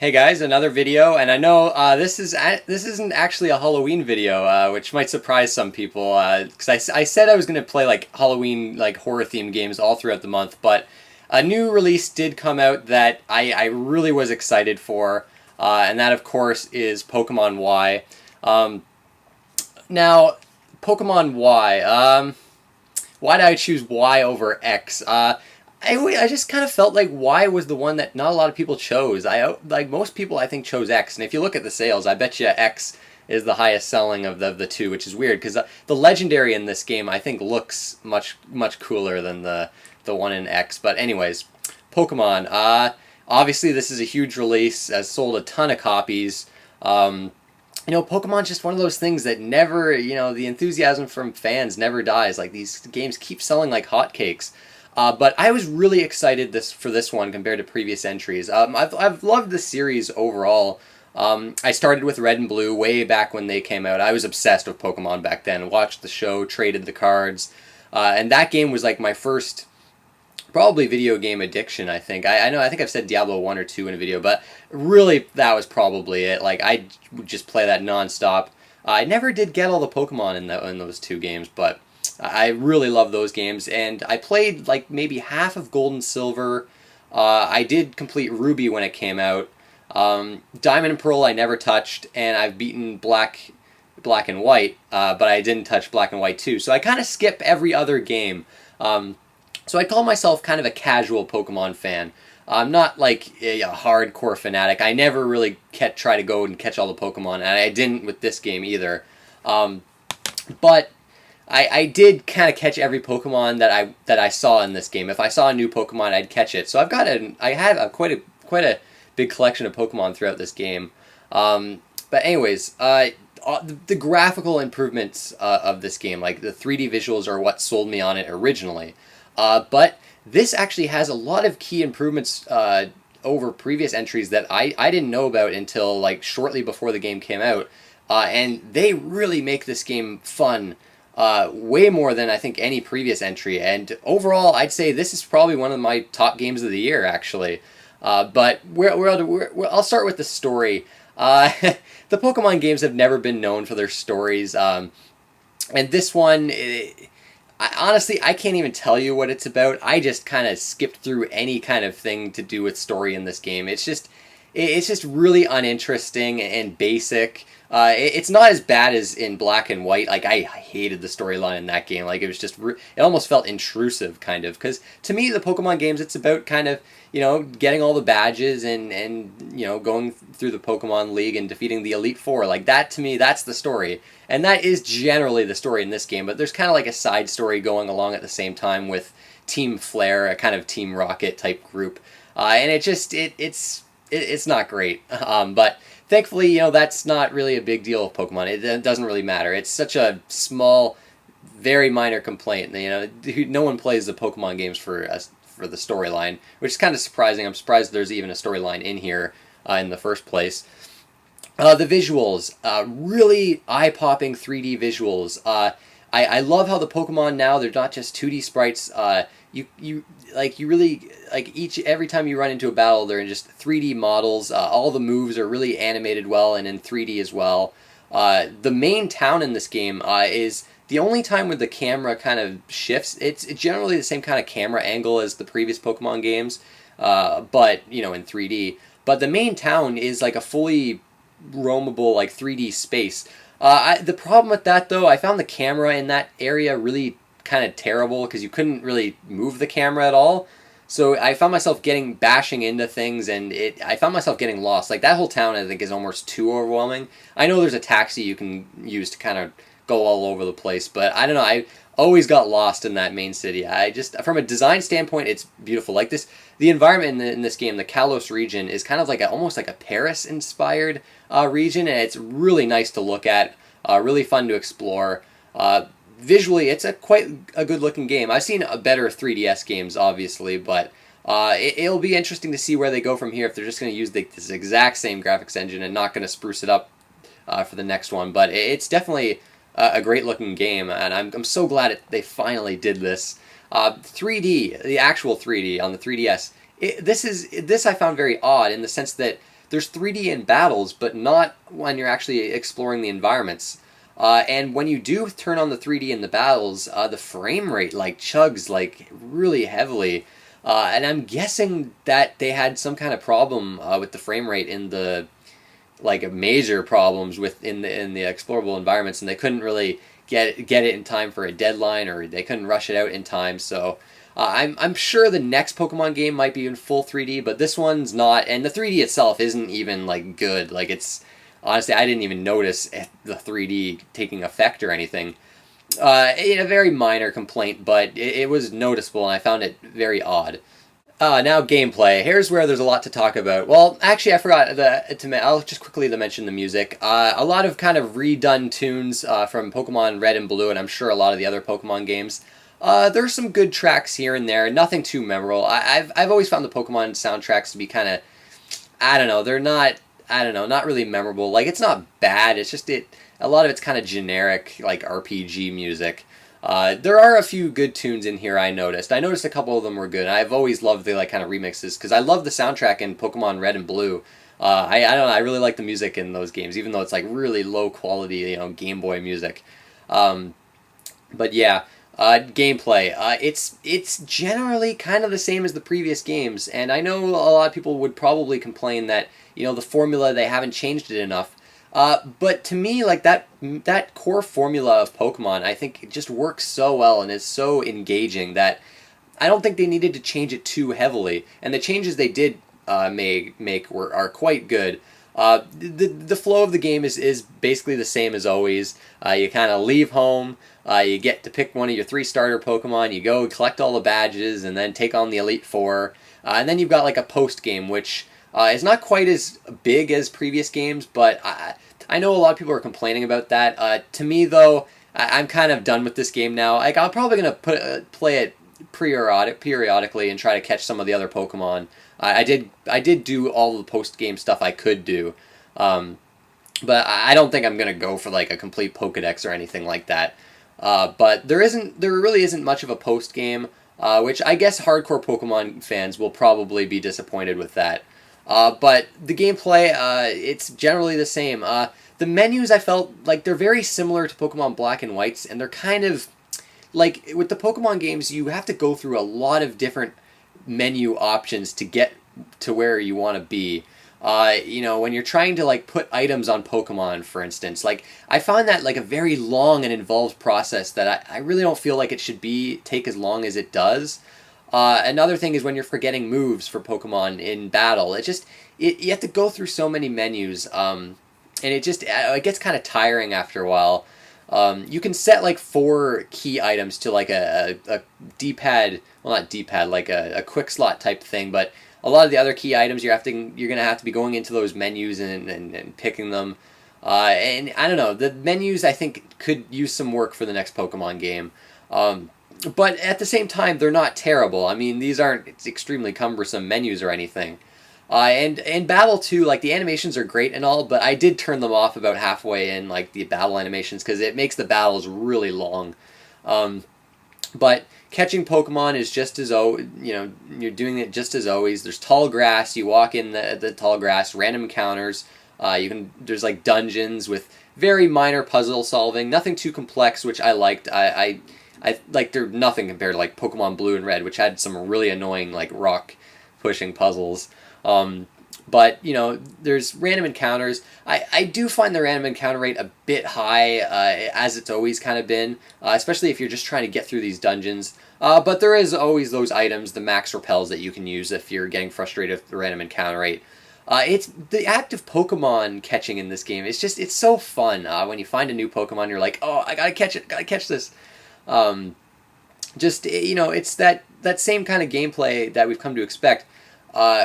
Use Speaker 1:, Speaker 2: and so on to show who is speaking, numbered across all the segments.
Speaker 1: Hey guys, another video, and I know this isn't actually a Halloween video, which might surprise some people. Because I said I was going to play like Halloween like horror themed games all throughout the month, but a new release did come out that I really was excited for, and that of course is Pokemon Y. Now, Pokemon Y. Why did I choose Y over X? I just kind of felt like Y was the one that not a lot of people chose. Like most people I think chose X, and if you look at the sales, I bet you X is the highest selling of the two, which is weird because the legendary in this game I think looks much cooler than the one in X. But anyways, Pokemon. Obviously this is a huge release. Has sold a ton of copies. Pokemon's just one of those things that never, the enthusiasm from fans never dies. Like these games keep selling like hotcakes. But I was really excited for this one compared to previous entries. I've loved the series overall. I started with Red and Blue way back when they came out. I was obsessed with Pokemon back then. Watched the show, traded the cards, and that game was like my first probably video game addiction. I think I think I've said Diablo 1 or 2 in a video, but really that was probably it. Like I would just play that nonstop. I never did get all the Pokemon in those two games, but I really love those games, and I played like maybe half of Gold and Silver. I did complete Ruby when it came out. Diamond and Pearl I never touched, and I've beaten Black and White, but I didn't touch Black and White 2. So I kind of skip every other game. So I call myself kind of a casual Pokemon fan. I'm not like a hardcore fanatic. I never really try to go and catch all the Pokemon, and I didn't with this game either. But I did kind of catch every Pokemon that I saw in this game. If I saw a new Pokemon, I'd catch it. So I have quite a big collection of Pokemon throughout this game. But anyways, the graphical improvements of this game, like the 3D visuals, are what sold me on it originally. But this actually has a lot of key improvements over previous entries that I didn't know about until like shortly before the game came out, and they really make this game fun. Way more than I think any previous entry, and overall I'd say this is probably one of my top games of the year actually. But I'll start with the story. The Pokemon games have never been known for their stories, and this one, honestly, I can't even tell you what it's about. I just kind of skipped through any kind of thing to do with story in this game. It's just really uninteresting and basic. It's not as bad as in Black and White. Like I hated the storyline in that game. Like it was just it almost felt intrusive kind of, because to me the Pokemon games, it's about kind of getting all the badges and going through the Pokemon League and defeating the Elite Four. Like that, to me, that's the story, and that is generally the story in this game. But there's kind of like a side story going along at the same time with Team Flare, a kind of Team Rocket type group, and it's not great. But thankfully, that's not really a big deal with Pokemon. It doesn't really matter. It's such a small, very minor complaint. No one plays the Pokemon games for the storyline, which is kind of surprising. I'm surprised there's even a storyline in here in the first place. The visuals, really eye-popping 3D visuals. I love how the Pokemon now, they're not just 2D sprites. You really like every time you run into a battle, they're in just 3D models. All the moves are really animated well and in 3D as well. The main town in this game is the only time where the camera kind of shifts. It's generally the same kind of camera angle as the previous Pokemon games, but in 3D. But the main town is like a fully roamable like 3D space. The problem with that though, I found the camera in that area really kind of terrible because you couldn't really move the camera at all. So I found myself bashing into things, and I found myself getting lost. Like that whole town I think is almost too overwhelming. I know there's a taxi you can use to kind of go all over the place, but I don't know, I always got lost in that main city. I just, from a design standpoint, it's beautiful. Like the environment in this game, the Kalos region, is kind of like almost like a Paris-inspired region, and it's really nice to look at, really fun to explore. Visually, it's quite a good-looking game. I've seen better 3DS games, obviously, but it'll be interesting to see where they go from here, if they're just going to use this exact same graphics engine and not going to spruce it up for the next one. But it's definitely a great-looking game, and I'm so glad they finally did this. 3D, the actual 3D on the 3DS, this I found very odd in the sense that there's 3D in battles, but not when you're actually exploring the environments. And when you do turn on the 3D in the battles, the frame rate like chugs like really heavily. And I'm guessing that they had some kind of problem with the frame rate in the like major problems in the explorable environments, and they couldn't really get it in time for a deadline, or they couldn't rush it out in time. So I'm sure the next Pokemon game might be in full 3D, but this one's not, and the 3D itself isn't even like good. Like it's honestly, I didn't even notice the 3D taking effect or anything. A very minor complaint, but it was noticeable, and I found it very odd. Now gameplay. Here's where there's a lot to talk about. Well, actually, I forgot I'll just quickly mention the music. A lot of kind of redone tunes from Pokemon Red and Blue, and I'm sure a lot of the other Pokemon games. There's some good tracks here and there. Nothing too memorable. I've always found the Pokemon soundtracks to be kind of, I don't know. They're not. I don't know. Not really memorable. Like it's not bad. It's just a lot of it's kind of generic, like RPG music. There are a few good tunes in here. I noticed a couple of them were good. I've always loved the like kind of remixes because I love the soundtrack in Pokemon Red and Blue. I don't know. I really like the music in those games, even though it's like really low quality, Game Boy music. But yeah, gameplay. It's generally kind of the same as the previous games, and I know a lot of people would probably complain that the formula, they haven't changed it enough. But to me, like that core formula of Pokemon, I think it just works so well and is so engaging that I don't think they needed to change it too heavily. And the changes they did make are quite good. The flow of the game is basically the same as always. You kind of leave home, you get to pick one of your 3 starter Pokemon, you go collect all the badges, and then take on the Elite Four. And then you've got like a post game, which is not quite as big as previous games, but I know a lot of people are complaining about that. To me, though, I'm kind of done with this game now. Like I'm probably gonna play it periodically and try to catch some of the other Pokemon. I did do all the post game stuff I could do, but I don't think I'm gonna go for like a complete Pokedex or anything like that. But there really isn't much of a post game, which I guess hardcore Pokemon fans will probably be disappointed with that. But the gameplay, it's generally the same. The menus, I felt like they're very similar to Pokemon Black and White's, and they're kind of like with the Pokemon games, you have to go through a lot of different menu options to get to where you want to be. When you're trying to like put items on Pokemon, for instance, like I find that like a very long and involved process that I really don't feel like it should take as long as it does. Another thing is when you're forgetting moves for Pokemon in battle. You have to go through so many menus, and it gets kind of tiring after a while. You can set like 4 key items to like a D-pad, well not D-pad, like a quick slot type thing, but a lot of the other key items you're gonna have to be going into those menus and picking them. And I don't know, the menus I think could use some work for the next Pokemon game. But at the same time, they're not terrible. I mean, these aren't extremely cumbersome menus or anything. And battle too, like the animations are great and all, but I did turn them off about halfway in, like the battle animations, because it makes the battles really long. But catching Pokemon is just as you're doing it just as always. There's tall grass. You walk in the tall grass. Random encounters. There's like dungeons with very minor puzzle solving. Nothing too complex, which I liked. I like they're nothing compared to like Pokemon Blue and Red, which had some really annoying like rock pushing puzzles. But there's random encounters. I do find the random encounter rate a bit high, as it's always kind of been, especially if you're just trying to get through these dungeons. But there is always those items, the max repels, that you can use if you're getting frustrated with the random encounter rate. It's the act of Pokemon catching in this game. It's so fun. When you find a new Pokemon, you're like, oh, I gotta catch it, gotta catch this. It's that same kind of gameplay that we've come to expect,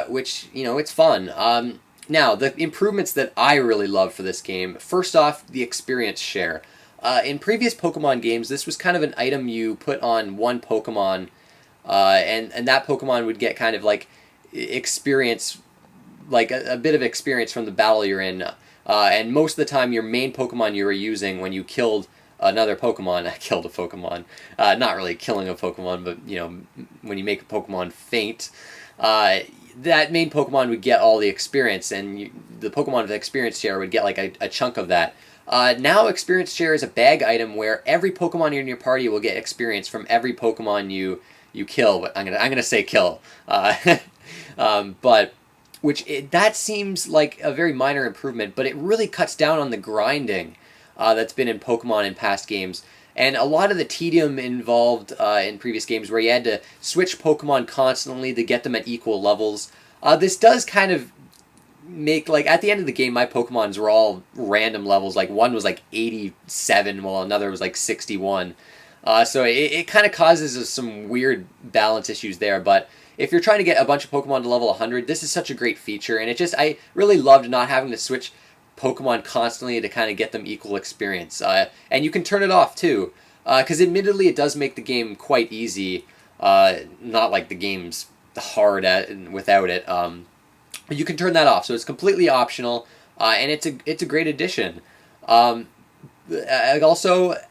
Speaker 1: which, it's fun. Now, the improvements that I really love for this game, first off, the experience share. In previous Pokemon games, this was kind of an item you put on one Pokemon, and that Pokemon would get kind of like experience, like a bit of experience from the battle you're in, and most of the time your main Pokemon you were using when you killed another Pokemon, I killed a Pokemon, not really killing a Pokemon, but when you make a Pokemon faint, that main Pokemon would get all the experience, and the Pokemon with experience share would get like a chunk of that. Now experience share is a bag item where every Pokemon in your party will get experience from every Pokemon you kill. But I'm gonna say kill, but that seems like a very minor improvement, but it really cuts down on the grinding that's been in Pokemon in past games. And a lot of the tedium involved in previous games where you had to switch Pokemon constantly to get them at equal levels. This does kind of make, like, at the end of the game, my Pokemons were all random levels. Like, one was like 87, while another was like 61. So it kind of causes some weird balance issues there. But if you're trying to get a bunch of Pokemon to level 100, this is such a great feature. And I really loved not having to switch Pokemon constantly to kind of get them equal experience. And you can turn it off too, because admittedly it does make the game quite easy. Not like the game's hard without it. You can turn that off, so it's completely optional, and it's a great addition. Also,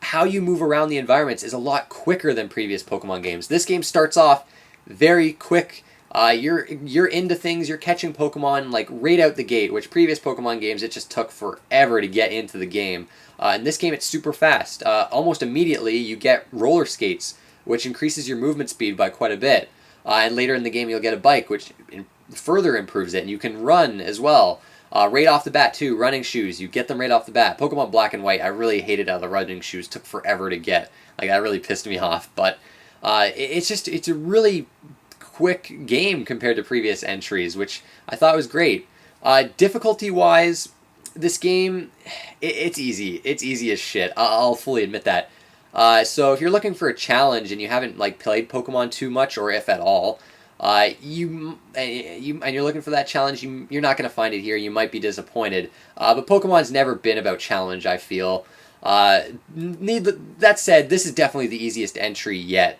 Speaker 1: how you move around the environments is a lot quicker than previous Pokemon games. This game starts off very quick. You're into things, you're catching Pokemon like right out the gate, which previous Pokemon games it just took forever to get into the game. In this game it's super fast. Almost immediately you get roller skates, which increases your movement speed by quite a bit. And later in the game you'll get a bike, which further improves it, and you can run as well. Right off the bat too, running shoes, you get them right off the bat. Pokemon Black and White, I really hated how the running shoes took forever to get. Like, that really pissed me off, but it's a really quick game compared to previous entries, which I thought was great. Difficulty-wise, this game, it's easy. It's easy as shit. I'll fully admit that. So if you're looking for a challenge and you haven't like played Pokemon too much, or if at all, and you're looking for that challenge, you're not going to find it here. You might be disappointed. But Pokemon's never been about challenge, I feel. That said, this is definitely the easiest entry yet.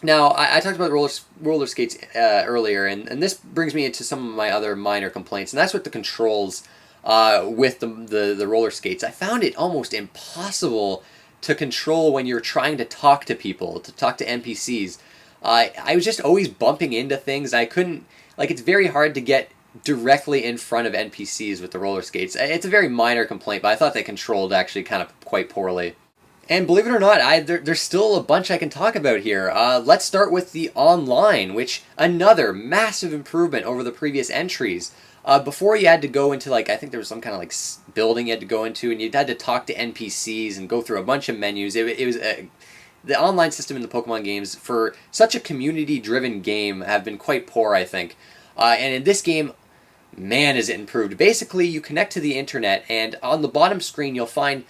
Speaker 1: Now, I talked about roller skates earlier, and this brings me into some of my other minor complaints, and that's with the controls with the roller skates. I found it almost impossible to control when you're trying to talk to people, to talk to NPCs. I was just always bumping into things. I couldn't, like, it's very hard to get directly in front of NPCs with the roller skates. It's a very minor complaint, but I thought they controlled actually kind of quite poorly. And believe it or not, there's still a bunch I can talk about here. Let's start with the online, which another massive improvement over the previous entries. Before you had to go into, like, I think there was some kind of like building you had to go into, and you had to talk to NPCs and go through a bunch of menus. It was the online system in the Pokemon games for such a community-driven game have been quite poor, I think. And in this game, man, is it improved. Basically, you connect to the internet, and on the bottom screen you'll find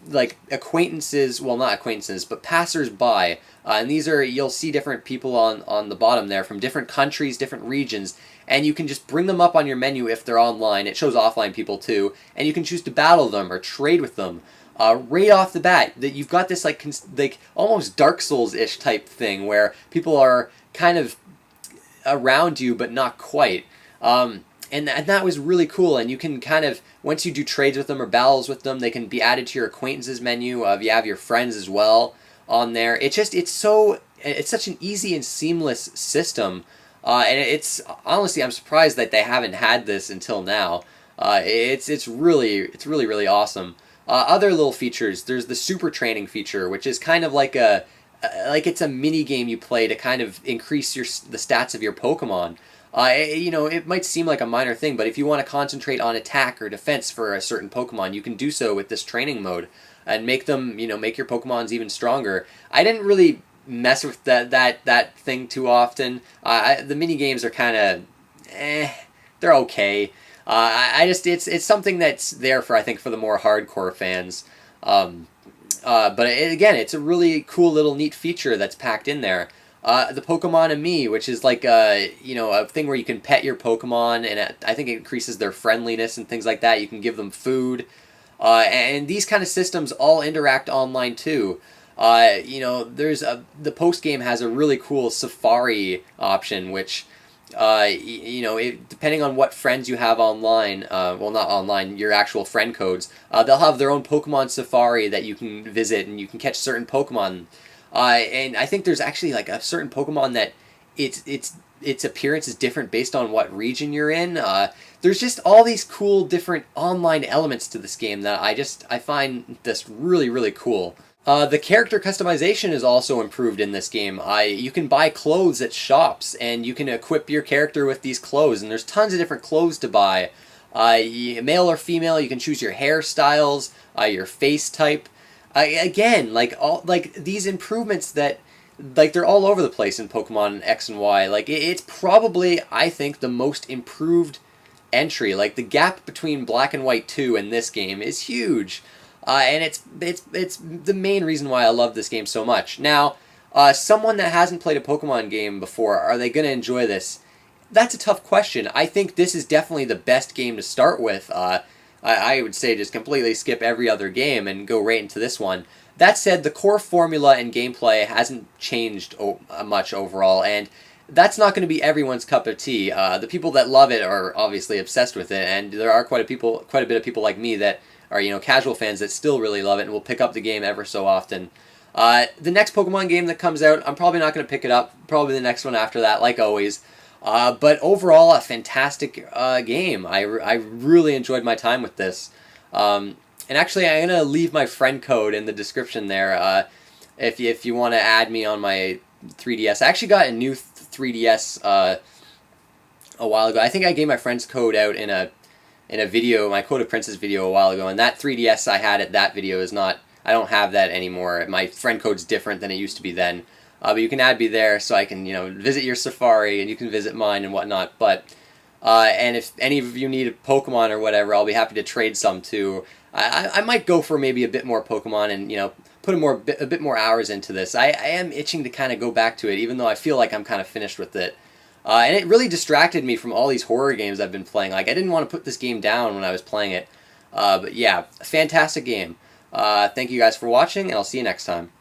Speaker 1: like acquaintances, well, not acquaintances, but passers-by, and these are, you'll see different people on the bottom there from different countries, different regions, and you can just bring them up on your menu if they're online. It shows offline people too, and you can choose to battle them or trade with them. Right off the bat, that you've got this like almost Dark Souls-ish type thing where people are kind of around you but not quite. And that was really cool, and you can kind of, once you do trades with them or battles with them, they can be added to your acquaintances menu. You have your friends as well on there. It's such an easy and seamless system, and it's honestly, I'm surprised that they haven't had this until now. It's really awesome. Other little features, there's the super training feature, which is kind of like it's a mini game you play to kind of increase the stats of your Pokemon. It might seem like a minor thing, but if you want to concentrate on attack or defense for a certain Pokemon, you can do so with this training mode and make them, make your Pokemons even stronger. I didn't really mess with that thing too often. The mini games are kind of, they're okay. It's something that's there for, I think, for the more hardcore fans. But again, it's a really cool little neat feature that's packed in there. The Pokemon-Amie, which is like a thing where you can pet your Pokemon, and I think it increases their friendliness and things like that. You can give them food, and these kind of systems all interact online too. The post game has a really cool Safari option, which depending on what friends you have online, well, not online, your actual friend codes, they'll have their own Pokemon Safari that you can visit, and you can catch certain Pokemon. And I think there's actually like a certain Pokemon that it's its appearance is different based on what region you're in. There's just all these cool different online elements to this game that I find this really, really cool. The character customization is also improved in this game. You can buy clothes at shops, and you can equip your character with these clothes, and there's tons of different clothes to buy. Male or female, you can choose your hairstyles, your face type. Again, like these improvements that, like, they're all over the place in Pokemon X and Y. Like, it's probably, I think, the most improved entry. Like, the gap between Black and White 2 and this game is huge. And it's the main reason why I love this game so much. Now, someone that hasn't played a Pokemon game before, are they going to enjoy this? That's a tough question. I think this is definitely the best game to start with. I would say just completely skip every other game and go right into this one. That said, the core formula and gameplay hasn't changed much overall, and that's not going to be everyone's cup of tea. The people that love it are obviously obsessed with it, and there are quite a bit of people like me that are, casual fans that still really love it and will pick up the game ever so often. The next Pokemon game that comes out, I'm probably not going to pick it up. Probably the next one after that, like always. But overall, a fantastic game. I really enjoyed my time with this. And actually, I'm going to leave my friend code in the description there if you want to add me on my 3DS. I actually got a new 3DS a while ago. I think I gave my friend's code out in a video, my Code of Princess video a while ago, and that 3DS I had at that video is not, I don't have that anymore. My friend code's different than it used to be then. But you can add me there so I can, visit your Safari and you can visit mine and whatnot. But and if any of you need a Pokemon or whatever, I'll be happy to trade some too. I might go for maybe a bit more Pokemon and, put a bit more hours into this. I am itching to kind of go back to it, even though I feel like I'm kind of finished with it. And it really distracted me from all these horror games I've been playing. Like, I didn't want to put this game down when I was playing it. But yeah, fantastic game. Thank you guys for watching, and I'll see you next time.